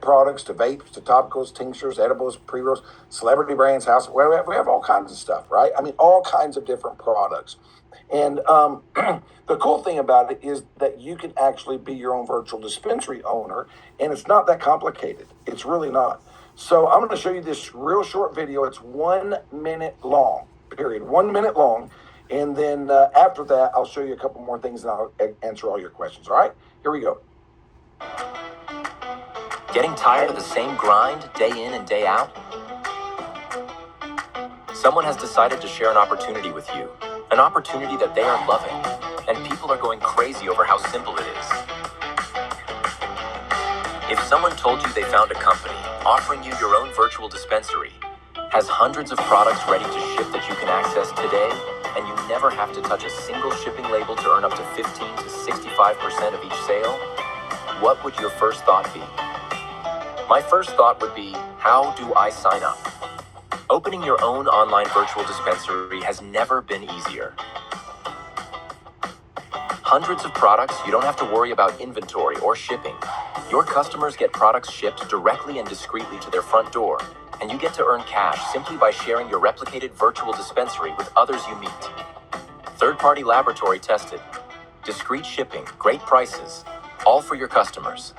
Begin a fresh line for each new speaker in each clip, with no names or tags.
products to vapes to topicals, tinctures, edibles, pre-rolls, celebrity brands, house. We have all kinds of stuff, right? I mean, all kinds of different products. And the cool thing about it is that you can actually be your own virtual dispensary owner, and it's not that complicated. It's really not. So I'm going to show you this real short video. It's 1 minute long, period. 1 minute long. And then after that, I'll show you a couple more things and I'll answer all your questions. All right, here we go.
Getting tired of the same grind day in and day out? Someone has decided to share an opportunity with you, an opportunity that they are loving, and people are going crazy over how simple it is. If someone told you they found a company offering you your own virtual dispensary, has hundreds of products ready to ship that you can access today, and you never have to touch a single shipping label to earn up to 15 to 65% of each sale, what would your first thought be? My first thought would be, how do I sign up? Opening your own online virtual dispensary has never been easier. Hundreds of products, you don't have to worry about inventory or shipping. Your customers get products shipped directly and discreetly to their front door, and you get to earn cash simply by sharing your replicated virtual dispensary with others you meet. Third-party laboratory tested, discreet shipping, great prices, all for your customers.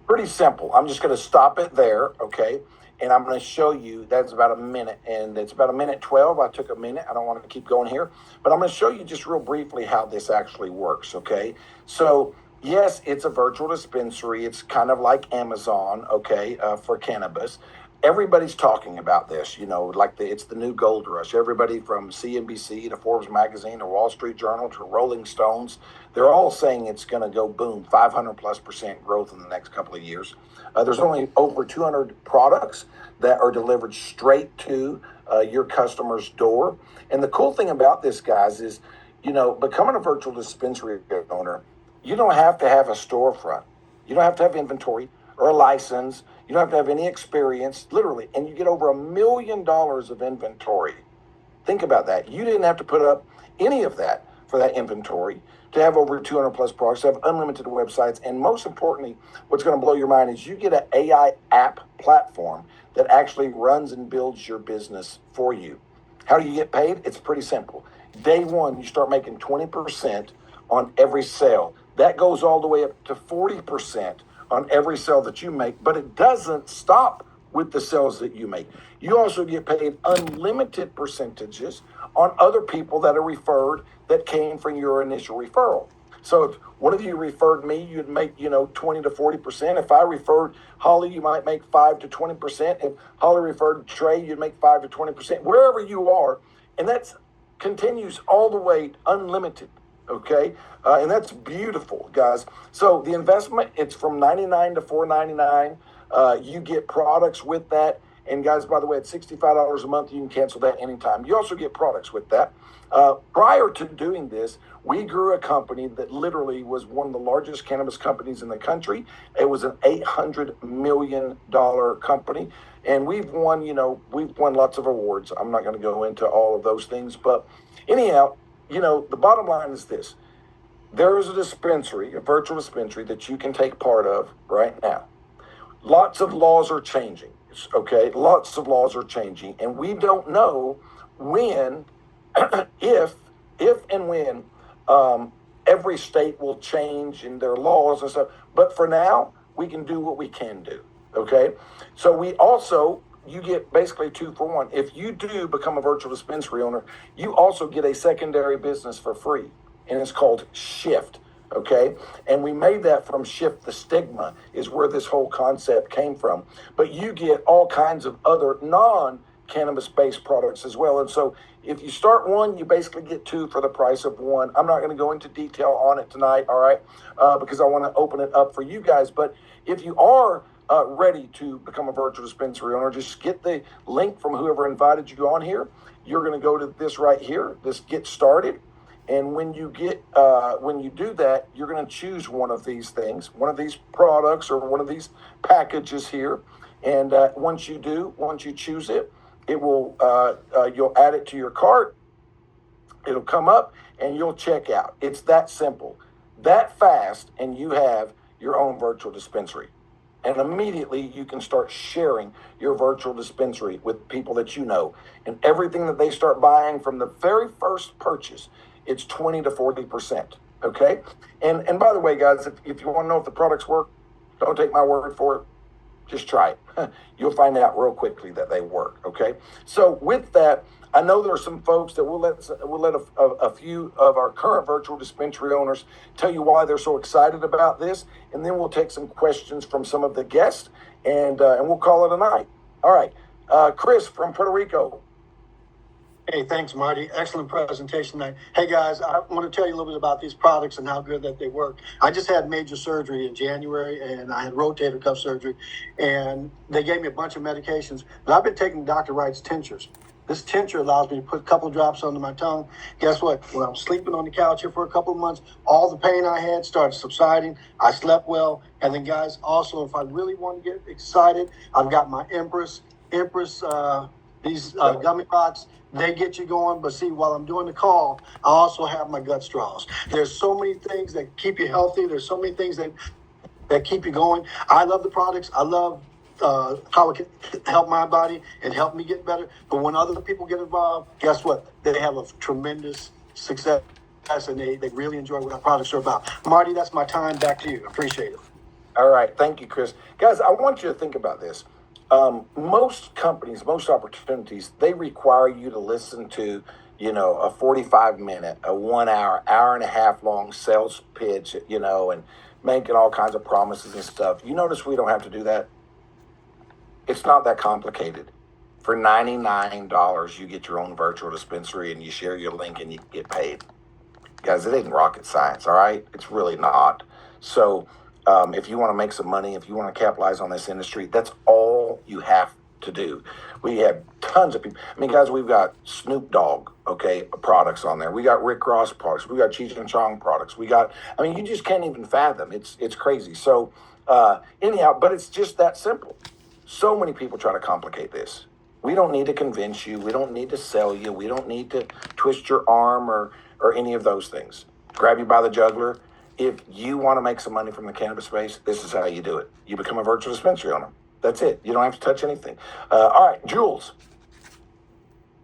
Pretty simple. I'm just going to stop it there, okay? And I'm going to show you, that's about a minute, and it's about 1:12. I took a minute. I don't want to keep going here, but I'm going to show you just real briefly how this actually works, okay? So, yes, it's a virtual dispensary. It's kind of like Amazon, okay, for cannabis. Everybody's talking about this, you know, like it's the new gold rush. Everybody from CNBC to Forbes magazine to Wall Street Journal to Rolling Stones, they're all saying it's going to go boom, 500+% growth in the next couple of years. There's only over 200 products that are delivered straight to your customer's door. And the cool thing about this, guys, is, you know, becoming a virtual dispensary owner, you don't have to have a storefront. You don't have to have inventory or a license. You don't have to have any experience, literally. And you get over $1 million of inventory. Think about that. You didn't have to put up any of that for that inventory to have over 200 plus products, to have unlimited websites. And most importantly, what's going to blow your mind is you get an AI app platform that actually runs and builds your business for you. How do you get paid? It's pretty simple. Day one, you start making 20% on every sale. That goes all the way up to 40% on every sale that you make, but it doesn't stop with the sales that you make. You also get paid unlimited percentages on other people that are referred that came from your initial referral. So if one of you referred me, you'd make, 20 to 40%. If I referred Holly, you might make 5 to 20%. If Holly referred Trey, you'd make 5 to 20%, wherever you are. And that continues all the way unlimited. Okay, and that's beautiful, guys. So the investment, it's from $99 to $4.99. You get products with that. And guys, by the way, at $65 a month, you can cancel that anytime. You also get products with that. Prior to doing this, we grew a company that literally was one of the largest cannabis companies in the country. It was an $800 million company. And we've won lots of awards. I'm not going to go into all of those things. But anyhow, the bottom line is this. There is a dispensary, a virtual dispensary that you can take part of right now. Lots of laws are changing, okay? Lots of laws are changing. And we don't know when, if and when every state will change in their laws and stuff. But for now, we can do what we can do, okay? So you get basically 2 for 1. If you do become a virtual dispensary owner, you also get a secondary business for free, and it's called Shift, okay? And we made that from Shift the Stigma is where this whole concept came from. But you get all kinds of other non-cannabis-based products as well. And so if you start one, you basically get 2 for the price of 1. I'm not going to go into detail on it tonight, all right, because I want to open it up for you guys. But if you are ready to become a virtual dispensary owner, just get the link from whoever invited you on here. You're going to go to this right here, this Get Started. And when you do that, you're going to choose one of these things, one of these products or one of these packages here. And once you choose it, it will, you'll add it to your cart. It'll come up and you'll check out. It's that simple, that fast. And you have your own virtual dispensary. And immediately you can start sharing your virtual dispensary with people that you know. And everything that they start buying from the very first purchase, it's 20 to 40%. Okay? And by the way, guys, if you want to know if the products work, don't take my word for it. Just try it. You'll find out real quickly that they work. Okay? So with that, I know there are some folks that we'll let a few of our current virtual dispensary owners tell you why they're so excited about this, and then we'll take some questions from some of the guests, and we'll call it a night. All right, Chris from Puerto Rico.
Hey, thanks, Marty. Excellent presentation tonight. Hey, guys, I want to tell you a little bit about these products and how good that they work. I just had major surgery in January, and I had rotator cuff surgery, and they gave me a bunch of medications. But I've been taking Dr. Wright's tinctures. This tincture allows me to put a couple drops under my tongue. Guess what? When I'm sleeping on the couch here for a couple of months, all the pain I had started subsiding. I slept well. And then, guys, also, if I really want to get excited, I've got my Empress, these gummy rocks. They get you going. But see, while I'm doing the call, I also have my gut straws. There's so many things that keep you healthy. There's so many things that keep you going. I love the products. I love how it can help my body and help me get better. But when other people get involved, guess what? They have a tremendous success, and they really enjoy what our products are about. Marty, that's my time. Back to you. Appreciate it.
All right. Thank you, Chris. Guys, I want you to think about this. Most companies, most opportunities, they require you to listen to, a 45-minute, a 1 hour, hour and a half long sales pitch, and making all kinds of promises and stuff. You notice we don't have to do that? It's not that complicated. For $99, you get your own virtual dispensary and you share your link and you get paid. Guys, it ain't rocket science, all right? It's really not. So if you want to make some money, if you want to capitalize on this industry, that's all you have to do. We have tons of people. I mean, guys, we've got Snoop Dogg, products on there. We got Rick Ross products. We got Cheech and Chong products. You just can't even fathom. It's crazy. So anyhow, but it's just that simple. So many people try to complicate this. We don't need to convince you. We don't need to sell you. We don't need to twist your arm or any of those things. Grab you by the jugular. If you want to make some money from the cannabis space, this is how you do it. You become a virtual dispensary owner. That's it. You don't have to touch anything. All right, Jules.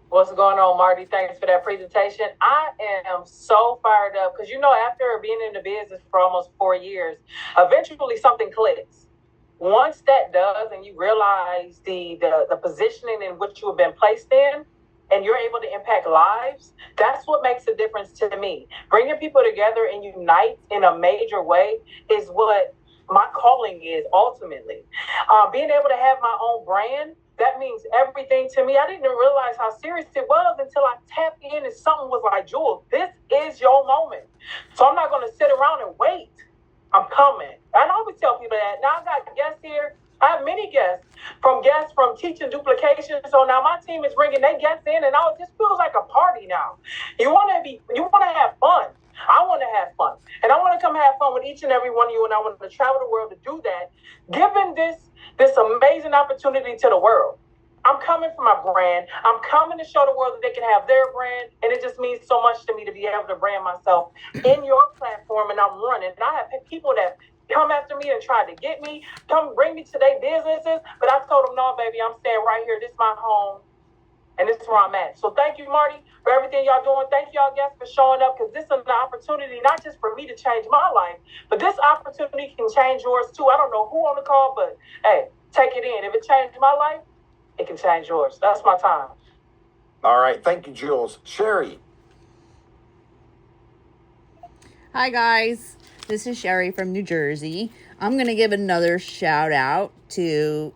What's going on, Marty? Thanks for that presentation. I am so fired up because, after being in the business for almost 4 years, eventually something clicks. Once that does and you realize the positioning in which you have been placed in and you're able to impact lives, that's what makes a difference to me. Bringing people together and unite in a major way is what my calling is ultimately. Being able to have my own brand, that means everything to me. I didn't realize how serious it was until I tapped in and something was like, Jules, this is your moment. So I'm not going to sit around and wait. I'm coming. I always tell people that. Now I got guests here. I have many guests from teaching duplication. So now my team is bringing their guests in, and it just feels like a party now. You want to have fun. I want to have fun, and I want to come have fun with each and every one of you. And I want to travel the world to do that, giving this amazing opportunity to the world. I'm coming for my brand. I'm coming to show the world that they can have their brand. And it just means so much to me to be able to brand myself in your platform. And I'm running. And I have people that come after me and try to get me, come bring me to their businesses. But I told them, no, baby, I'm staying right here. This is my home. And this is where I'm at. So thank you, Marty, for everything y'all doing. Thank y'all guests for showing up, because this is an opportunity, not just for me to change my life, but this opportunity can change yours too. I don't know who on the call, but hey, take it in. If it changed my life, it can change yours. That's my time.
All right. Thank you, Jules. Sherry.
Hi, guys. This is Sherry from New Jersey. I'm going to give another shout out to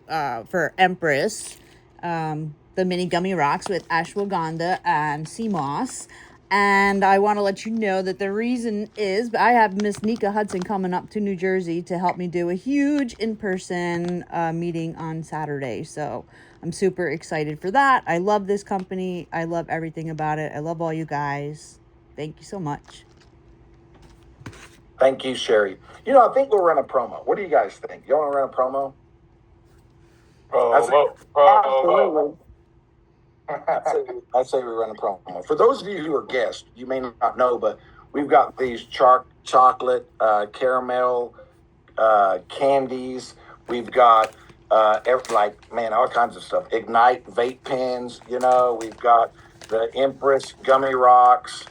for Empress, the mini gummy rocks with ashwagandha and sea moss. And I want to let you know that the reason is I have Miss Nika Hudson coming up to New Jersey to help me do a huge in-person meeting on Saturday. So I'm super excited for that. I love this company. I love everything about it. I love all you guys. Thank you so much.
Thank you, Sherry. I think we'll run a promo. What do you guys think? You want to run a promo? Absolutely. I say we run a promo. For those of you who are guests, you may not know, but we've got these chocolate, caramel, candies. We've got all kinds of stuff. Ignite vape pens. We've got the Empress gummy rocks,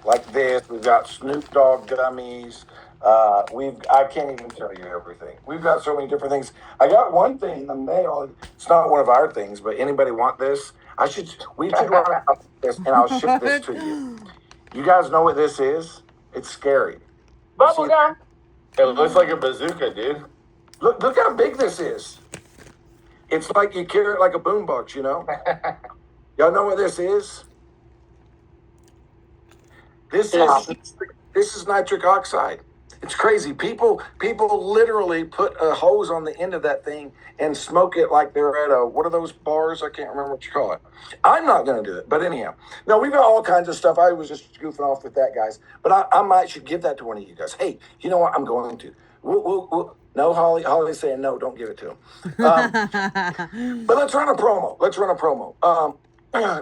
like this. We've got Snoop Dogg gummies. I can't even tell you everything. We've got so many different things. I got one thing in the mail. It's not one of our things, but anybody want this? We should run out this, and I'll ship this to you. You guys know what this is? It's scary.
Bubble gum.
It looks like a bazooka, dude.
Look how big this is. It's like you carry it like a boombox, Y'all know what this is? This is nitric oxide. It's crazy. People literally put a hose on the end of that thing and smoke it like they're at what are those bars? I can't remember what you call it. I'm not going to do it, but anyhow. No, we've got all kinds of stuff. I was just goofing off with that, guys. But I should give that to one of you guys. Hey, you know what? I'm going to. No, Holly's saying no. Don't give it to him. But let's run a promo.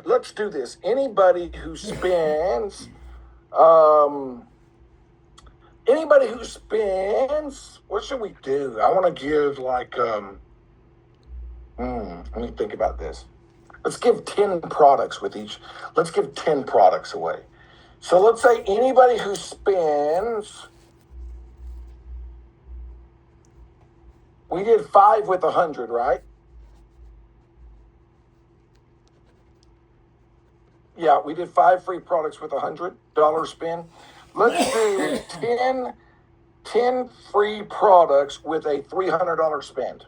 Let's do this. Anybody who spends. What should we do? I want to give let me think about this. Let's give 10 products with each. Let's give 10 products away. So let's say anybody who spends, we did 5 with 100, right? Yeah, we did 5 free products with $100 spend. Let's do 10 free products with a $300 spend.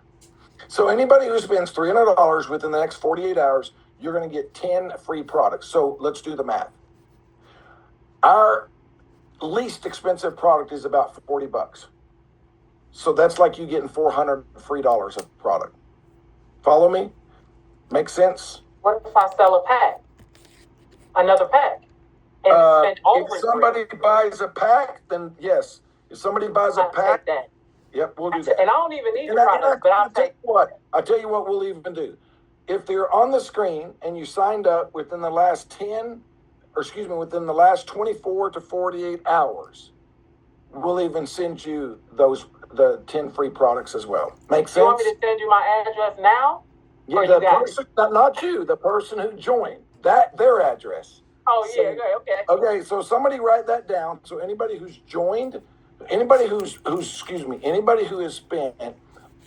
So anybody who spends $300 within the next 48 hours, you're going to get 10 free products. So let's do the math. Our least expensive product is about $40. So that's like you getting $400 free of product. Follow me? Make sense?
What if I sell a pack? Another pack? And
if somebody buys a pack, then yes. If somebody buys a pack,
that.
Yep, we'll do that.
And I don't even need the products, but I'll take
what. I'll tell you what we'll even do. If they're on the screen and you signed up within the last 24 to 48 hours, we'll even send you the 10 free products as well. Make sense?
You want me to send you my address now?
Yeah, not you, the person who joined. Their address.
Oh, yeah, okay.
Okay, so somebody write that down. So anybody who's joined, anybody who has spent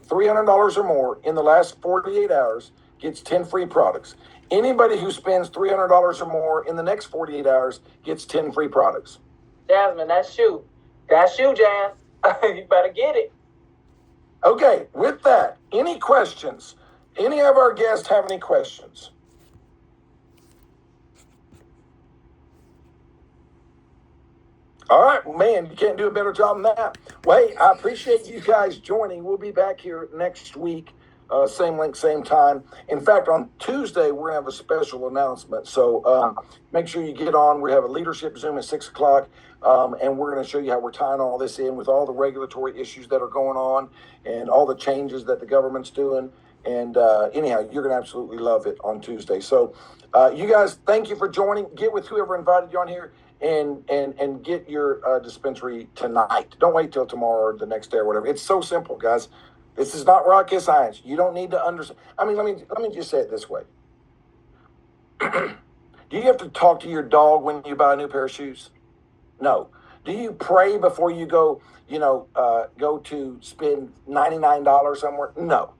$300 or more in the last 48 hours gets 10 free products. Anybody who spends $300 or more in the next 48 hours gets 10 free products.
Jasmine, that's you. That's you, Jazz. You better get it.
Okay, with that, any questions? Any of our guests have any questions? All right, man, you can't do a better job than that. Well, hey, I appreciate you guys joining. We'll be back here next week, same link, same time. In fact, on Tuesday, we're going to have a special announcement. So make sure you get on. We have a leadership Zoom at 6 o'clock, and we're going to show you how we're tying all this in with all the regulatory issues that are going on and all the changes that the government's doing. And anyhow, you're going to absolutely love it on Tuesday. So you guys, thank you for joining. Get with whoever invited you on here. And get your dispensary tonight. Don't wait till tomorrow or the next day or whatever. It's so simple, guys. This is not rocket science. You don't need to understand. I mean, let me just say it this way. Do you have to talk to your dog when you buy a new pair of shoes? No. Do you pray before you go to spend $99 somewhere? No,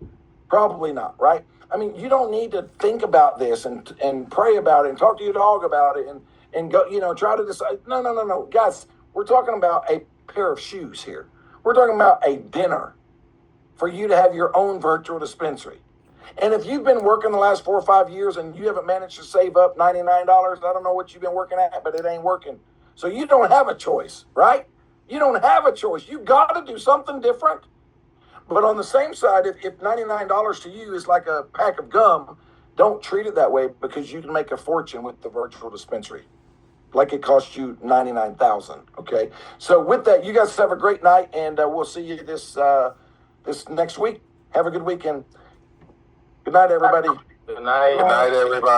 probably not, right? I mean, you don't need to think about this and pray about it and talk to your dog about it and go, try to decide. No. Guys, we're talking about a pair of shoes here. We're talking about a dinner for you to have your own virtual dispensary. And if you've been working the last 4 or 5 years and you haven't managed to save up $99, I don't know what you've been working at, but it ain't working. So you don't have a choice, right? You don't have a choice. You got to do something different. But on the same side, if $99 to you is like a pack of gum, don't treat it that way because you can make a fortune with the virtual dispensary. Like it cost you $99,000. Okay. So with that, you guys have a great night, and we'll see you this next week. Have a good weekend. Good night, everybody.
Good night, everybody.